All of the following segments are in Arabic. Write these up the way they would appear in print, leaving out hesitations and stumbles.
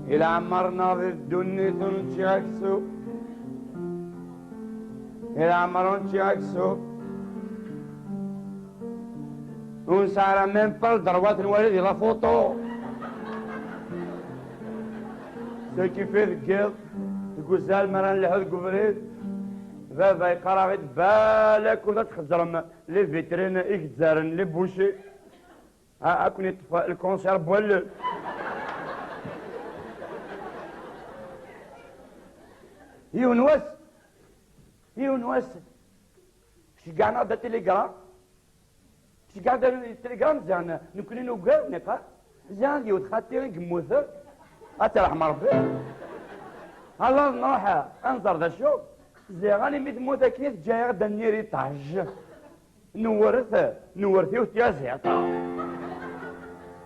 إلى عمرنا في الدنيا تنشاكسو إلى عمرنا تنشاكسو ونسعر من بل ضربات الوالد إلى فوتو سيكي في القيض تقول سال مران لحد قبريد بابا يقرأ غير بالك ولا تخزرم لي فيترين إكتزارن لي بوشي أكون يطفى الكونسير بوال يونس شقعنا دا تليجرام شقعنا دا التليجرام زعنا نكون نوقع نقا زعنا يود خاطر قموثر أترحم ربي الله نروح انظر ذا الشوق زيغاني ميت موتا كيف جاي غدا نيري طاج نورثي وتيازيطا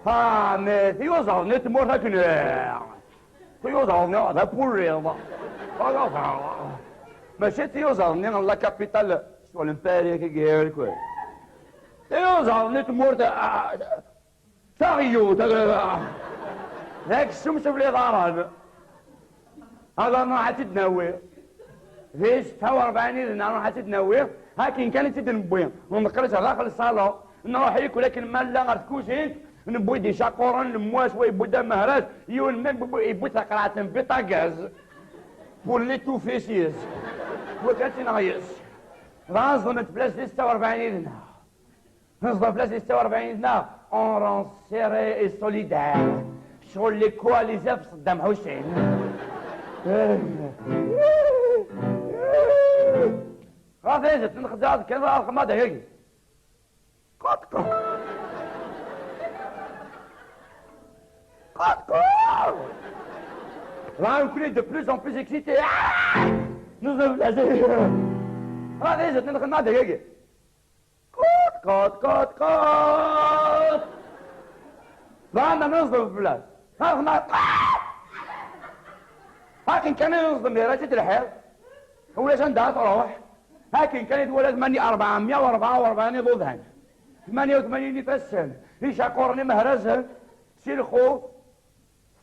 ها مي وزرني تمور هكنا وزرني هذا بوريضا ماشي وزرني لا كابيتال شو الامباريا كي قال كوي وزرني تمور تاغيو هاك الشمس في الإضارة هذا ما حتتنوي فيش 46 لنا ما حتتنوي هاكين كانت تدنبوين ونقرش داخل الصالة نروح ياكل لكن ما لا غتكوشين نبوي دي شاقورن المواش ويبودا مهراج يون من يبوي تقرات بيطا غاز بولي تو فيسيز وكانت نغيس غاز بلاص 46 لنا نصدر بلاص 46 لنا اون رون سيري اي سوليدار شغل لي كواليزا في صدام حسين غادي تنخدع كذا الخماده هيك قط là on est de plus en plus excité nous غادي تنخدع هيك قط رانا نصدر في البلاد لكن كان ينظم درجة الحياة هو لازم ده تروح لكن كانت ولد ماني 444 ضدهن 88 يفسن يشاقرني مهرزهن سيرخو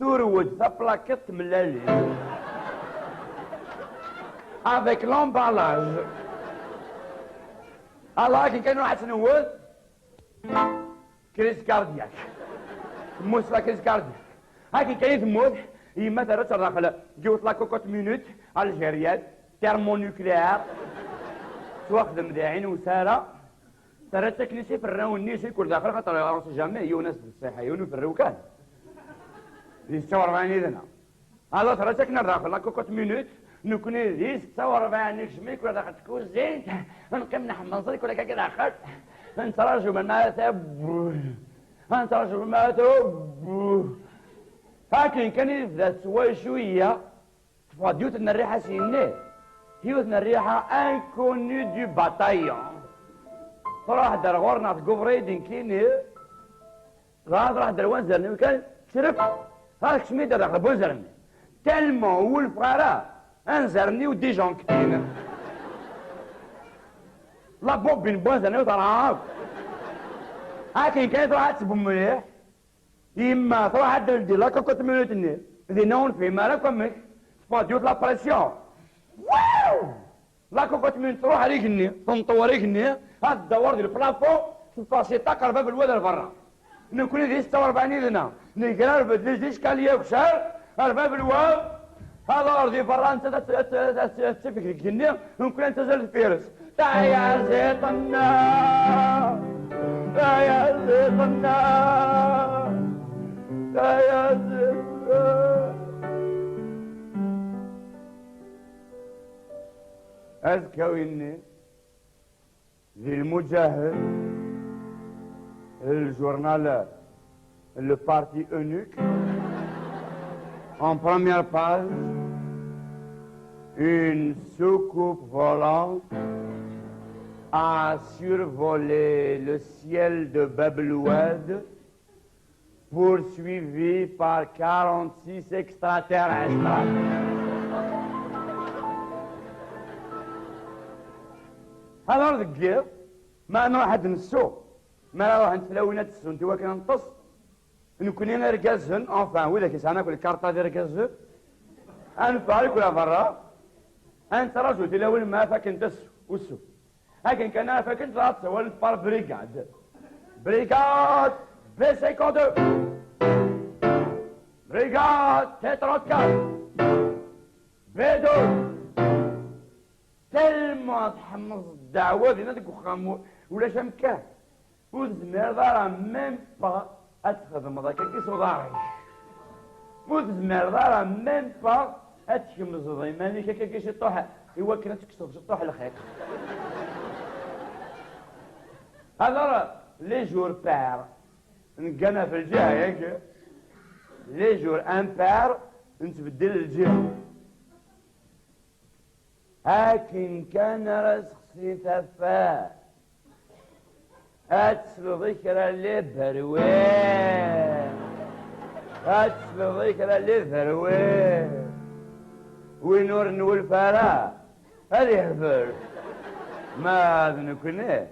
ثورود ثبلاكت ملالي avec l'emballage لكن كان واحد سنوات كريس كاردياك موسلا كريس كاردياك لكن كان يموت يما ثلاثة داخل جوت لا كوكوت مينوت الجيريات ترمونيكليير تواخذ مذاعين وسارة ثلاثة كنيسي في الراون نيسي كل داخل خاطر راس جامع يونس بالصحيون في الروكان يستوى 40 إذنا هذا ثلاثة كنا داخل لا كوكوت مينوت نكون يستوى 40 نجمي كل داخل تكون زين نقيم نحمصري كل كاكي داخل نتراجعوا من ما نتراجعوا من ما لكن كان يبدا سوا شويه فاديوت ان الريحه سيني هيوت الريحه انكوني دو باتايون راح دار غورنا في كوفريدين كيني راح دار وانزرني وكان شرف هاك شميده داخل بوزرني تالمون هو الفقراء انزرني وديجون كتين لا بوبين بوزرني وطراب لكن كانت راح تسبب مليح إما تروح عدل لا كوكوت مينوتني ذي نون في مالكم فاديوت لا بريسيون واو لا كوكوت مينوت تروح عليكني تنطور عليكني هاد الدوار ديال البلافون تباسي تاكر باب الواد لبرا نكون ذي 46 لنا نقرا بديش كاليا وشار الباب الواد هذا ارضي برا انت تفكر كني نكون انت زال الفيروس يا زيتنا يا زيتنا يا زيتنا أذكى وإني ذي المجاهد الجورنال le parti eunuque en première page une soucoupe volante a survolé le ciel de Bab-el-Oued poursuivi par 46 extraterrestres. Alors le guerre ما نروح نسو ما نروح نتلاوينا تسو انت واكن نطص نكوني انا ركازهن انفان وذا كيسعنا كل كارطه ديال ركازهن انفعل كل برا انت رجل تلاوي ما فاكن تسو وسو لكن كان فاكن ترات سوال بار بريغاد بريغاد في 52 بريغاد تي 34 في 12 تلمو تحمص الدعوه ديالنا ديك وخامو ولا شمكاه وتزمر راه ميم با اتخدم ذاك كيصداري وتزمر راه ميم با اتشمز ضيماني كيش طوح ايوا كنا تكسر طوح الخيط هذا راه لي جور بار نقنا في الجهه ياك لي جور ان بار نتبدل الجهه لكن كان راسخ ثفا اتسلو ذكرى اللي بروان اتسلو ذكرى اللي بروان ونور نول فرا هذه هفر ما نكوني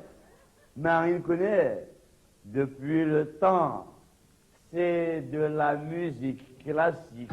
ما نكوني depuis le temps c'est de la musique classique.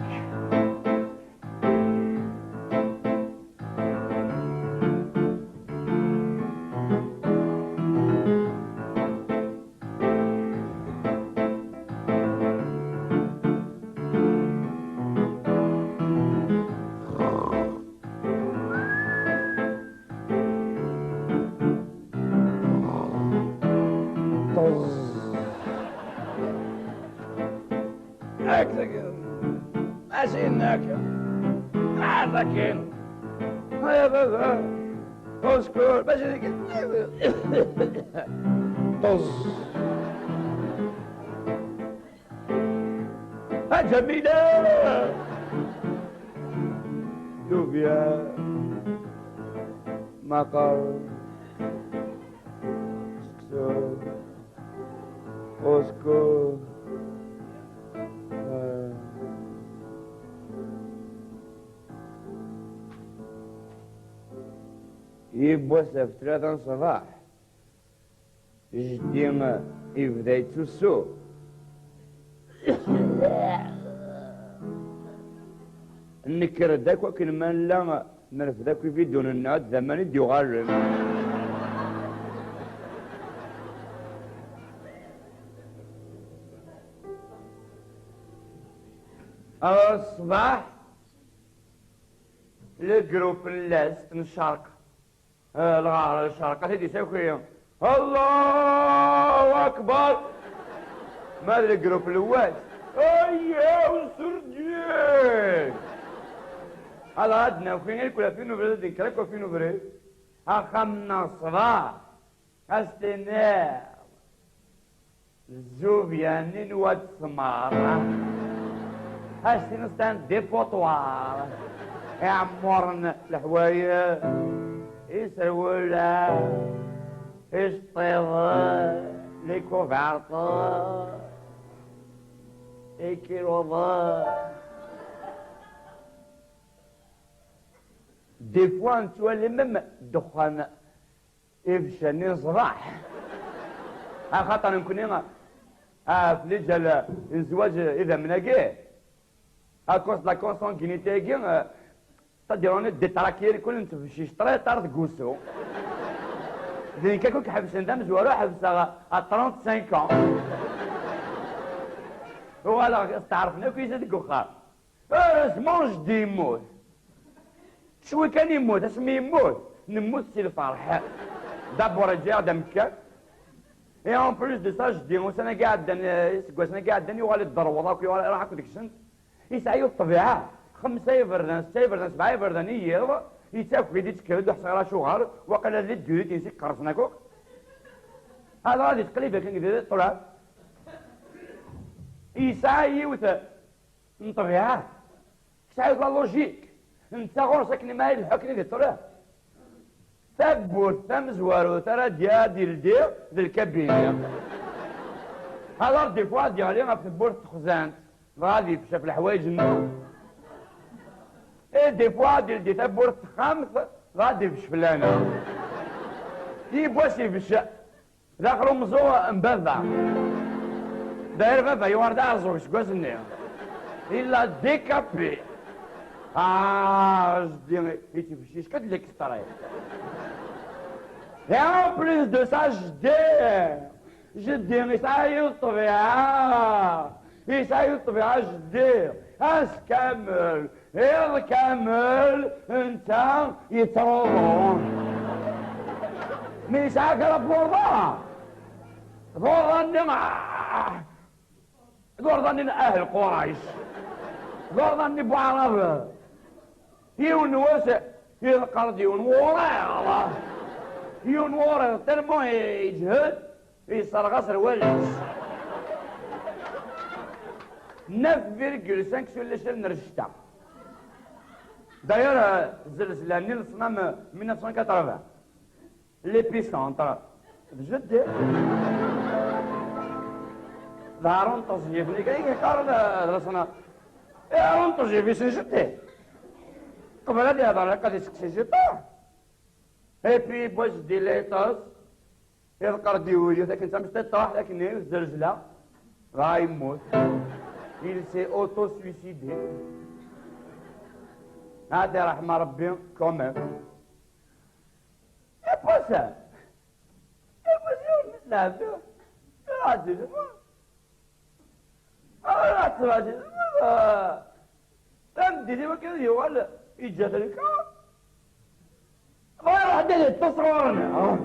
هكا لكن هذا اسكر باش طز جميلة لوبيا مقر اسكر يبوس في 3 صباح جدي يبدا يتوسو نكر داك وكن من لا نرف داك في دون النعد زمان ديو غالم الصباح الجروب اللاس الشرق الغار الشرق هذي ساوكي الله اكبر ما ادري الجروب الاول ايوا وسردين هذا عندنا وكاين كل في نوفري ديك في نوفري اخمنا الصباح استنار الزوبيانين واد الثمار استنستان دي بوطوار يعمرن الحوايج يسرولا يشطيض لي كوفارط يكيروض دي فوا نتولي مم الدخان يفشني صباح خاطر نكون في لجل الزواج اذا مناقيه اكوس لا كونسونغينيتي كي تديروني ديتراكير كل انت في شي شطري طارد كوسو زين كيكون كحبس ندم زوارو حبسها 35 هو لا استعرفنا كيزيد كوخا اسمون جدي يموت شوي كان يموت اسمي يموت نموت سي الفرح دابور جا دمكا اي اون بلوس دو سا جدي وانا قاعد انا قاعد يوالي الضروضه ويوالي راح ديك السنت يسعيو الطبيعه 5 يبردان 6 يبردان 7 يبردان ييض يتاك في ديك كرد وحصيرا شوغار وقال ذي الديوت ينسيك قرصناكو هذا غادي تقليبه كان كذا طلع يسعى يوث الطبيعه يسعى لا لوجيك انت غرسك ما الحكم ذي طلع ثبوت ثم زوارو ترى ديال ذي الكابينه هذا دي فوا ديالي غا بورت خزانت غادي شاف الحوايج النور ايه دي فوا دي تبورت 5 غادي في شفلانه يبواش يفشى داخلو مزو مبابا داير بابا يوارد عزوك شكوازني إلا ديكابي جدي يتفشيش كدلك ستراي Et en plus de ça, je dis, ça y est, je dis, الكامل انت يتروضون مش عاقل بوضع ظني اهل قريش ظني بعرب يونوس يلقرد يونورا يونورا تلمو يجهد يصرغص الولد 9,5 sur l'échelle de Richter. D'ailleurs, l'année 1980, l'épicentre, je dis, ظهرون تصجيف اللي كاين يقارن راسنا ظهرون تصجيف يسجدي قبل هذه هضره قد يسجد اي بي باش دي ليطاس يذكر ديولي ذاك انت مستطاح لكن الزلزله راه يموت. Il s'est auto-suicidé. هذا رحمة ربي quand même. C'est pas ça. C'est pas ça, مثل هذا. راجل. راجل. تمدي ما كان يوال يجاد لك. غير هذا التصورنا.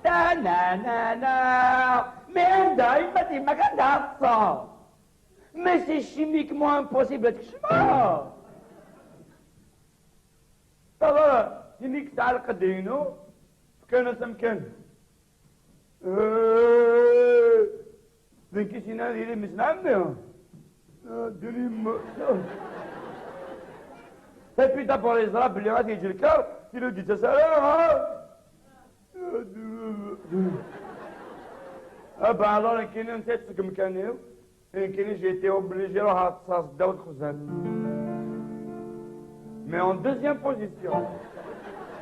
لا من دائما ما كان دعصا. Mais c'est chimiquement impossible تكشفها. طبعا دينيك تعلق دينو كان تمكن. ذنكي سينا ديري مسنعمي. ديري Et puis d'abord les arabes اللي غادي يجي الكار يلو دي تسالم. alors كاين انت تسقم كانيو. J'ai été obligé à d'autres choses. Mais en deuxième position,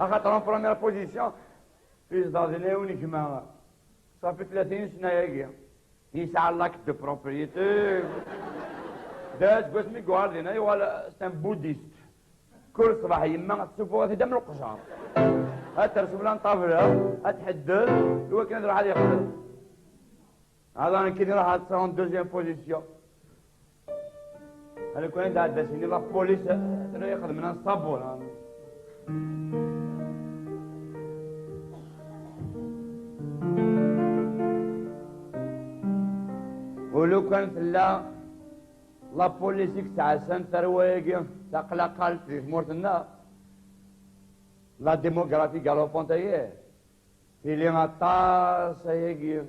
en première position, je suis dans une uniquement. Ça fait 30 ans, il s'est l'acte de propriété. C'est un bouddhiste. كل صباح يما تشوفوا هذا من القشار. ترسم لنا طاولة، تحدد، هو كان راح ياخذ. هذا أنا كده راح أتصل en deuxième position. أنا كنت قاعد بسيني راح بوليس ترى ياخذ من الصابون. ولو كانت لا بوليسيك تاع سان ترواقي تقلقل في مورتنا لا ديموغرافي غالوبونتايي اللي غطاس هيك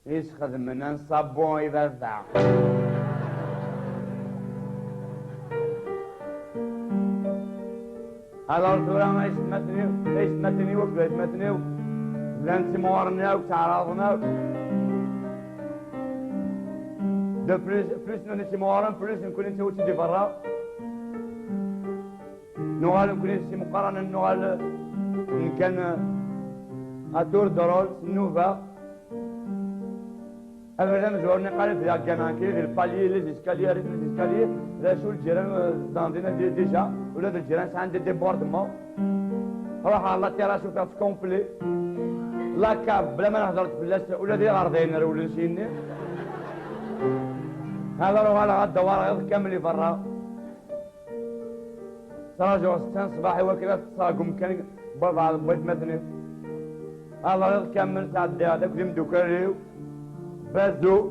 يسخدم من الصابون يبرع. هذا الدورة ما يسمتني وكذا يسمتني لانتي مورنا وتعرضنا دو بلوس نسي مورن بلوس نكون نسوي دي برا نوغال نكون نسي مقارنة نوغال كان اتور درول نوفا أبدا مزورني قال في الجامعة كي في البالي لي اسكاليي لا شو الجيران داندينا ديجا ولا الجيران عندي ديبوردمون راح على تيراس وكاس كومبلي لا كاف بلا ما نهضرت بلاش ولا دي غارضين ولا نسيني هذا روح على غدا ورا كامل برا تراجعوا 6 صباحي وكذا تصاقم كان بضع بيت مثني الله كمل تعدي هذاك يمدو كريو بازو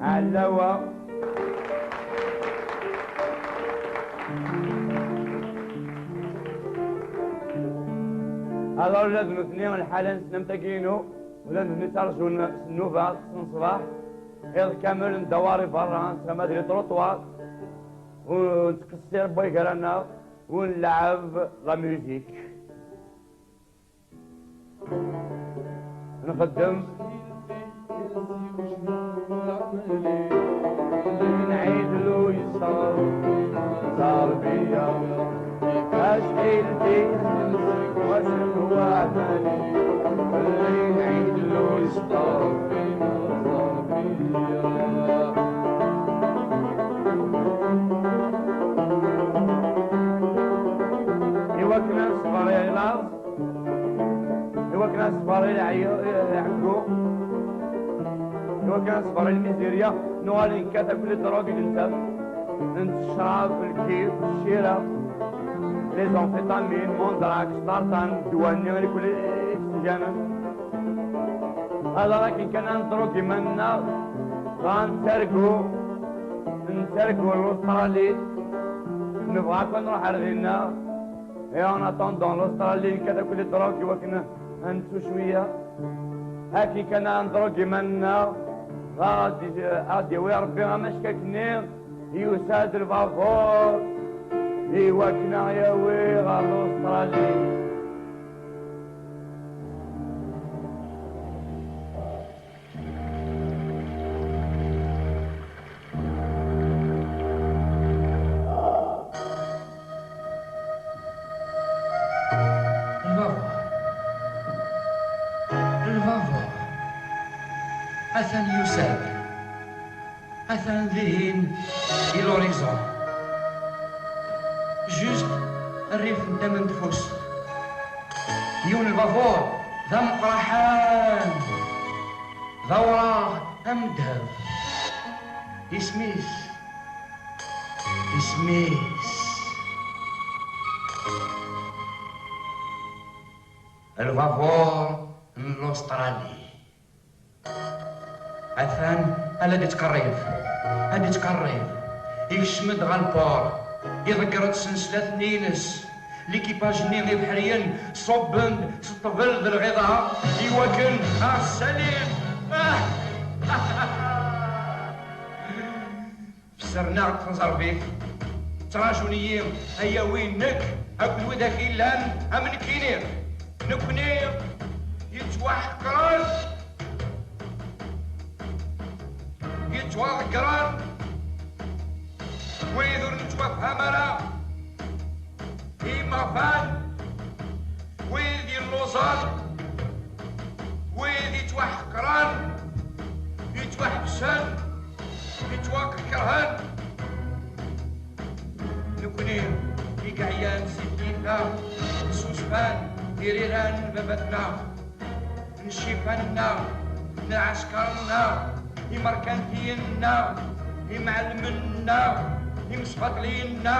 علوا هذا لازم اثنين الحالة نمتقينو ولازم نترجو النوفا صباح إذ كامل ندواري برا ما ادري تروطوار ونتكسر بيقرانا ونلعب لا ميوزيك نخدم نعيد له يصاب كان صبر الميزيريا نوالي كذا كل دروغ ننتف الشراب الكيف الشيرة لي زونفيتامين موندراك سلارتان دواني كل استجانة هذا لكن كان ندروغ منا غنترقو الأسترالي نبغى كون نروح عرضينا اي اون اتوندون الأسترالي كذا كل دروغ وكنا نتو شوية هاكي كان ندروغ منا غادي ويربي مشككني يساد الفافور يوكنا يا وي غادي الأسترالي أثن يساب أثن ذهين إلى l'horizon جوست الريف نتا من تفوس يون البافور ذا مقرحان ذا وراه أمدهب اسميس البافور من الأسترالي أثان هادي تقريب يشمد غالبور يذكرت سنسلات نينس ليكيباج نيغي بحريا صبن سطبل ذا الغضا يوكن السليم فسرنا تنظر بيك تراجونيين هيا وينك أكل وداك إلان أمن كينير نكني يتوحكران يتوذكران ويذر نتوفهمنا إما فان ويذي اللوزان ويذي يتوحكران يتوحبسان يتوكرهن نكوني في قعيان سكينة سوسفان يريران بابتنا نشيفنا نعسكرنا يمركنتينا يمعلمنا يمسبطلينا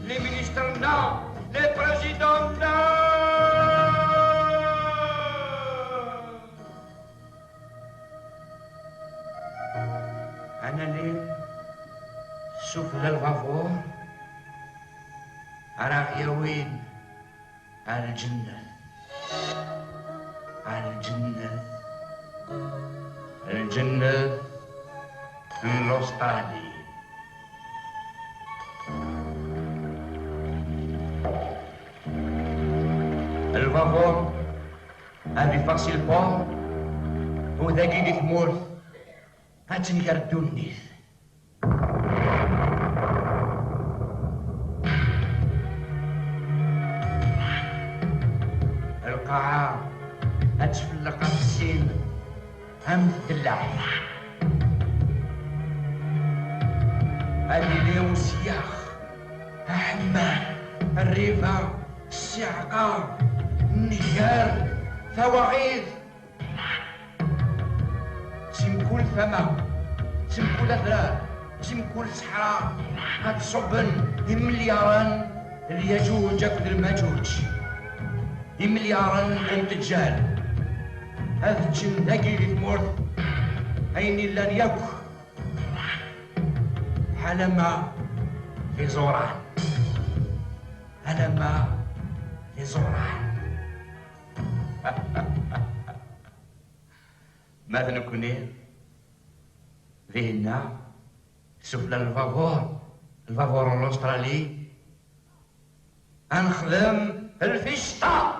لي مينيسترنا لي بريزيدوننا أنا لين سفل الغفور أراك يا وين على الجنة الجنة من الأسترالي الفافور هذي فاصل بور وذاكي دي ثمورث هاتنقردو النيث القاعة هتفلق السين هم تدلع هذي اليوم سياخ حمان الريفة السعقة النهار ثواعيد سمكول فما سمكول أثرار سمكول صحراء هتصبن ملياران اليجوج أكد المجوج ملياران قوم تجال هذا الجن ذاكي اللي تمورث عيني لن يكو حلما في زوران حلما في زوران ماذا نكوني ذهنا سفل الفافور الأسترالي أنخدم الفشطة